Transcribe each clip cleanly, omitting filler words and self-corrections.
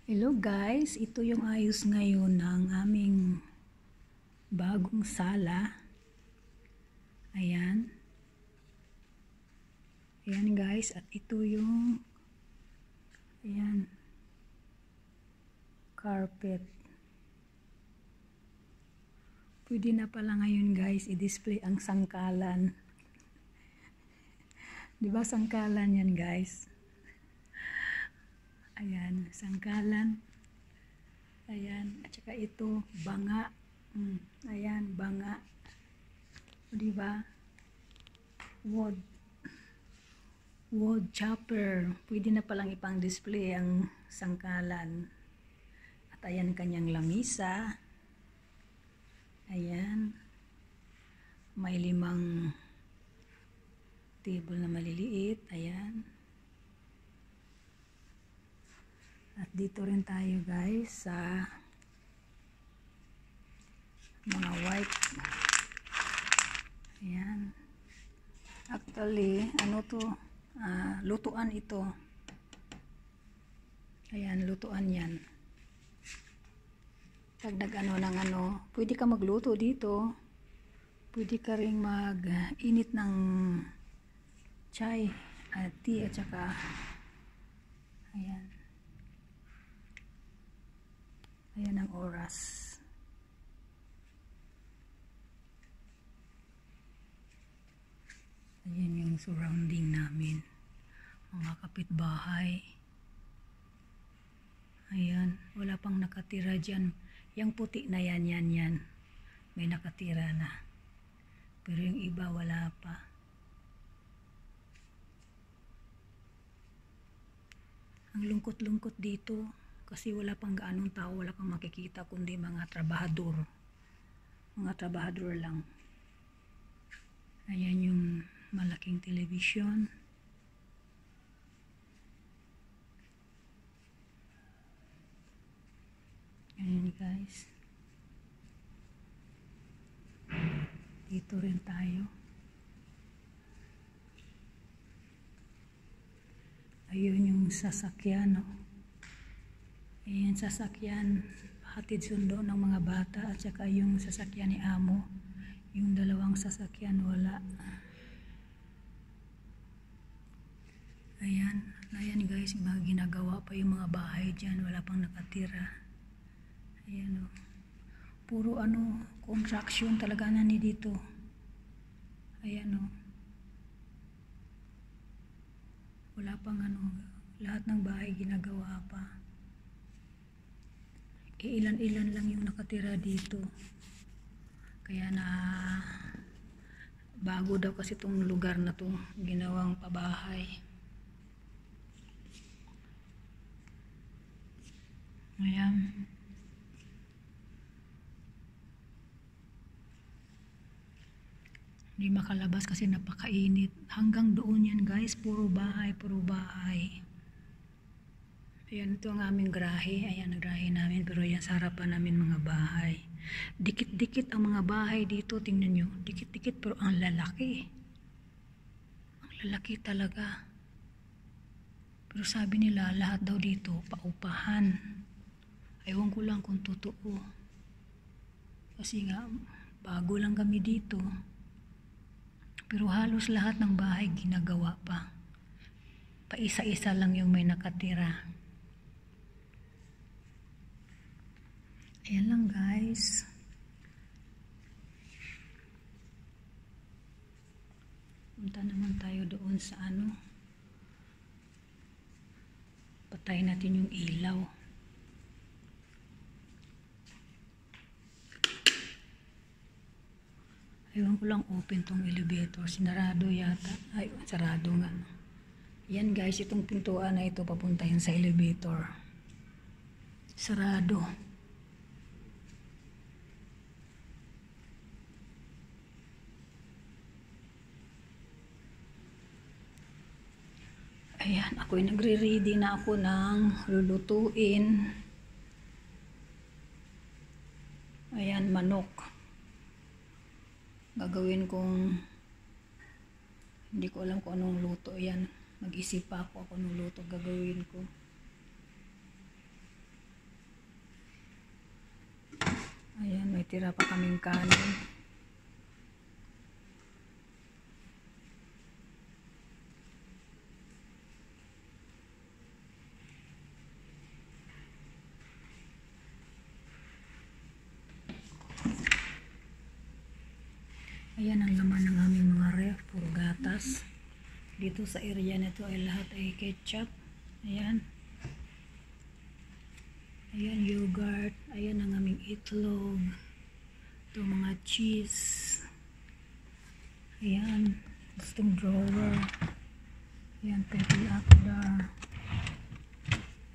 Hello guys, ito yung ayos ngayon ng aming bagong sala. Ayan. Ayan guys, at ito yung ayan, carpet. Pwede na pala ngayon guys i-display ang sangkalan. Diba sangkalan yan guys? Ayan, sangkalan. Ayan, at saka ito, banga. Ayan, banga. Diba? Wood chopper. Pwede na palang ipang display ang sangkalan. At ayan kanyang lamisa. Ayan. May 5 table na maliliit. Ayan. At dito rin tayo guys sa mga white. Ayan. Actually, ano to? Lutuan ito. Ayan, lutuan yan. Pag nag-ano ng ano, pwede ka magluto dito. Pwede ka rin mag-init ng chai at tea at saka ayan. Ayan ang oras. Ayan yung surrounding namin. Mga kapitbahay. Ayan. Wala pang nakatira dyan. Yung puti na yan. May nakatira na. Pero yung iba wala pa. Ang lungkot-lungkot dito. Kasi wala pang gaanong tao, wala pang makikita kundi mga trabahador. Mga trabahador lang. Ayan yung malaking television. Ayan guys. Dito rin tayo. Ayun yung sasakyan, no? Ayan, sasakyan, hatid sundo ng mga bata at saka yung sasakyan ni amo. Yung 2 sasakyan wala. Ayan, ayan guys, mga ginagawa pa yung mga bahay dyan, wala pang nakatira. Ayan o. Puro ano, construction talaga na ni dito. Ayan o. Wala pang ano, lahat ng bahay ginagawa pa. Ilan-ilan lang yung nakatira dito. Kaya na bago daw kasi itong lugar na to ginawang pabahay. Ayan. Hindi makalabas kasi napakainit. Hanggang doon yan guys, puro bahay, puro bahay. Ayan, ito ang aming grahe. Ayan, ang grahe namin. Pero yan, sa harapan namin mga bahay. Dikit-dikit ang mga bahay dito. Tingnan nyo. Dikit-dikit pero ang lalaki. Ang lalaki talaga. Pero sabi nila, lahat daw dito, paupahan. Ewan ko lang kung totoo. Kasi nga, bago lang kami dito. Pero halos lahat ng bahay ginagawa pa. Paisa-isa lang yung may nakatira. Ayan lang guys. Punta naman tayo doon sa ano. Patay natin yung ilaw. Ewan ko lang open tong elevator. Sinarado yata. Ay, sarado nga. Yan guys, itong pintuan na ito papunta yan sa elevator. Sarado. Ayan, ako'y nagre-ready na ako ng lulutuin. Ayan, manok. Gagawin kong, hindi ko alam kung anong luto. Ayan, mag-isip pa ako anong luto gagawin ko. tira pa kaming kanin. Ayan ang laman ng aming mga ref, puro gatas. Dito sa area nito ay lahat ay ketchup. Ayan. Ayan, yogurt. Ayan ang aming itlog. Ito mga cheese. Ayan. Gustong drawer. Ayan, petty akda.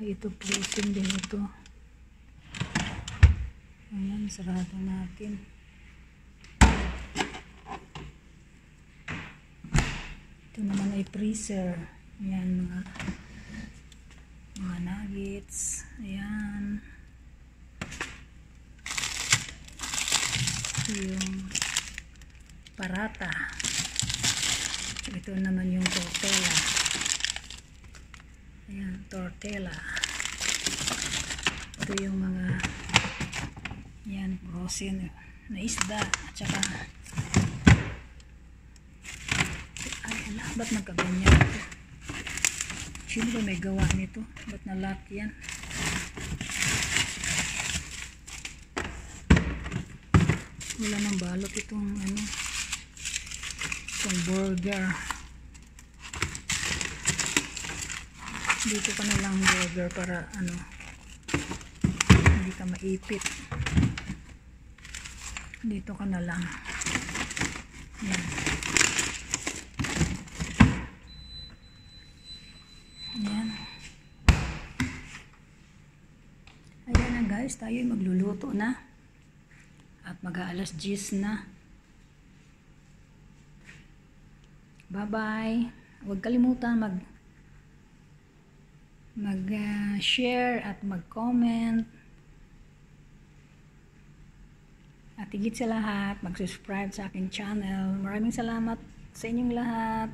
Ay, ito frozen din ito. Ayan, sarado natin. Ito naman ay freezer. Ayan, mga nuggets. Ayan. Ito yung parata. Ito naman yung tortilla. Ayan, tortilla. Ito yung mga yan, frozen na isda. At saka ba't nagkaganyan ito? Sino ba may gawa nito? Ba't nalock yan? Wala nang balot itong ano, itong burger. Dito ka na lang burger para ano, hindi ka maipit. Dito ka na lang. Yan. Ayan. Ayan na guys, tayo magluluto na. At mag-aalas 10 na. Bye-bye. Huwag kalimutan mag-share at mag-comment. At higit sa lahat, mag-subscribe sa aking channel. Maraming salamat sa inyong lahat.